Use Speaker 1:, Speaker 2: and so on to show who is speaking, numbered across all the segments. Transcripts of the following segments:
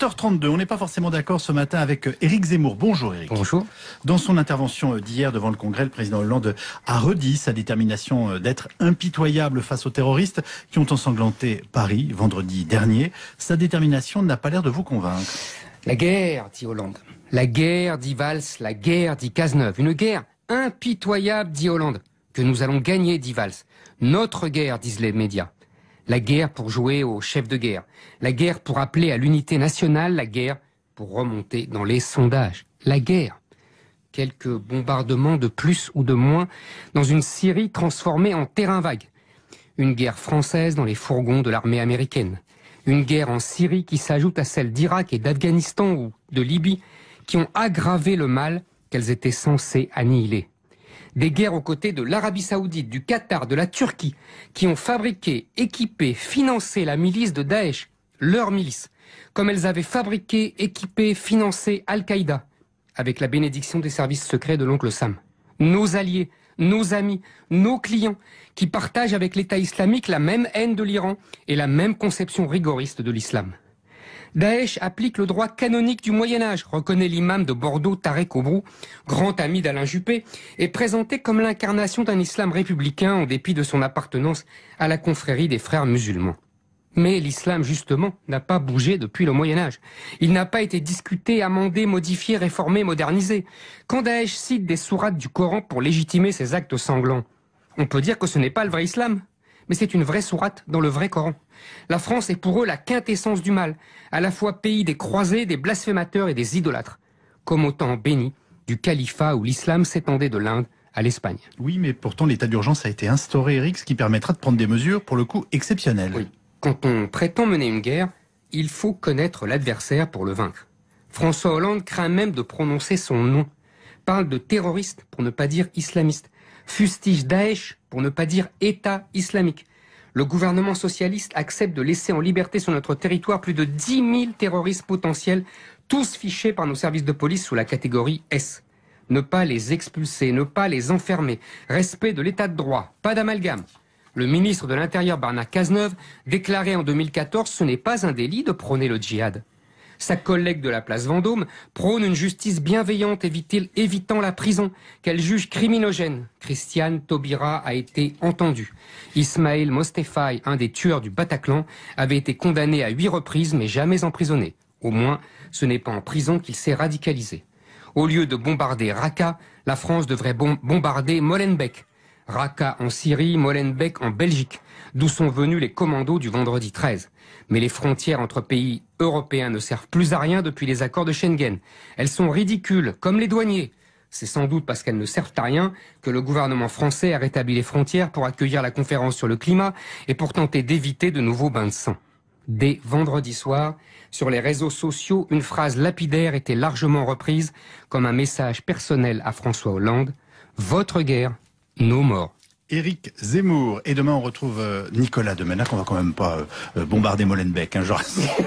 Speaker 1: 8h32, on n'est pas forcément d'accord ce matin avec Éric Zemmour. Bonjour Éric.
Speaker 2: Bonjour.
Speaker 1: Dans son intervention d'hier devant le Congrès, le président Hollande a redit sa détermination d'être impitoyable face aux terroristes qui ont ensanglanté Paris vendredi dernier. Sa détermination n'a pas l'air de vous convaincre.
Speaker 2: La guerre, dit Hollande. La guerre, dit Valls. La guerre, dit Cazeneuve. Une guerre impitoyable, dit Hollande. Que nous allons gagner, dit Valls. Notre guerre, disent les médias. La guerre pour jouer au chef de guerre. La guerre pour appeler à l'unité nationale. La guerre pour remonter dans les sondages. La guerre. Quelques bombardements de plus ou de moins dans une Syrie transformée en terrain vague. Une guerre française dans les fourgons de l'armée américaine. Une guerre en Syrie qui s'ajoute à celle d'Irak et d'Afghanistan ou de Libye qui ont aggravé le mal qu'elles étaient censées annihiler. Des guerres aux côtés de l'Arabie Saoudite, du Qatar, de la Turquie, qui ont fabriqué, équipé, financé la milice de Daesh, leur milice, comme elles avaient fabriqué, équipé, financé Al-Qaïda, avec la bénédiction des services secrets de l'oncle Sam. Nos alliés, nos amis, nos clients, qui partagent avec l'État islamique la même haine de l'Iran et la même conception rigoriste de l'islam. Daesh applique le droit canonique du Moyen-Âge, reconnaît l'imam de Bordeaux, Tarek Obrou, grand ami d'Alain Juppé, et présenté comme l'incarnation d'un islam républicain en dépit de son appartenance à la confrérie des frères musulmans. Mais l'islam, justement, n'a pas bougé depuis le Moyen-Âge. Il n'a pas été discuté, amendé, modifié, réformé, modernisé. Quand Daesh cite des sourates du Coran pour légitimer ses actes sanglants, on peut dire que ce n'est pas le vrai islam, mais c'est une vraie sourate dans le vrai Coran. La France est pour eux la quintessence du mal, à la fois pays des croisés, des blasphémateurs et des idolâtres, comme au temps béni du califat où l'islam s'étendait de l'Inde à l'Espagne.
Speaker 1: Oui, mais pourtant l'état d'urgence a été instauré, Éric, ce qui permettra de prendre des mesures, pour le coup, exceptionnelles.
Speaker 2: Oui. Quand on prétend mener une guerre, il faut connaître l'adversaire pour le vaincre. François Hollande craint même de prononcer son nom, parle de terroriste pour ne pas dire islamiste, fustige Daesh pour ne pas dire État islamique. Le gouvernement socialiste accepte de laisser en liberté sur notre territoire plus de 10 000 terroristes potentiels, tous fichés par nos services de police sous la catégorie S. Ne pas les expulser, ne pas les enfermer. Respect de l'état de droit, pas d'amalgame. Le ministre de l'Intérieur, Bernard Cazeneuve, déclarait en 2014 « Ce n'est pas un délit de prôner le djihad ». Sa collègue de la place Vendôme prône une justice bienveillante évitant la prison, qu'elle juge criminogène. Christiane Taubira a été entendue. Ismaël Mostefai, un des tueurs du Bataclan, avait été condamné à 8 reprises mais jamais emprisonné. Au moins, ce n'est pas en prison qu'il s'est radicalisé. Au lieu de bombarder Raqqa, la France devrait bombarder Molenbeek. Raqqa en Syrie, Molenbeek en Belgique, d'où sont venus les commandos du vendredi 13. Mais les frontières entre pays européens ne servent plus à rien depuis les accords de Schengen. Elles sont ridicules, comme les douaniers. C'est sans doute parce qu'elles ne servent à rien que le gouvernement français a rétabli les frontières pour accueillir la conférence sur le climat et pour tenter d'éviter de nouveaux bains de sang. Dès vendredi soir, sur les réseaux sociaux, une phrase lapidaire était largement reprise comme un message personnel à François Hollande. Votre guerre, nos morts.
Speaker 1: Éric Zemmour. Et demain, on retrouve Nicolas Demenac. On va quand même pas bombarder Molenbeek, hein, genre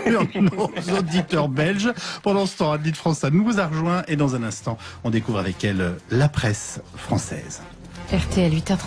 Speaker 1: nos auditeurs belges. Pendant ce temps, Adeline France nous a rejoint et dans un instant, on découvre avec elle la presse française.
Speaker 3: RTL 8h30.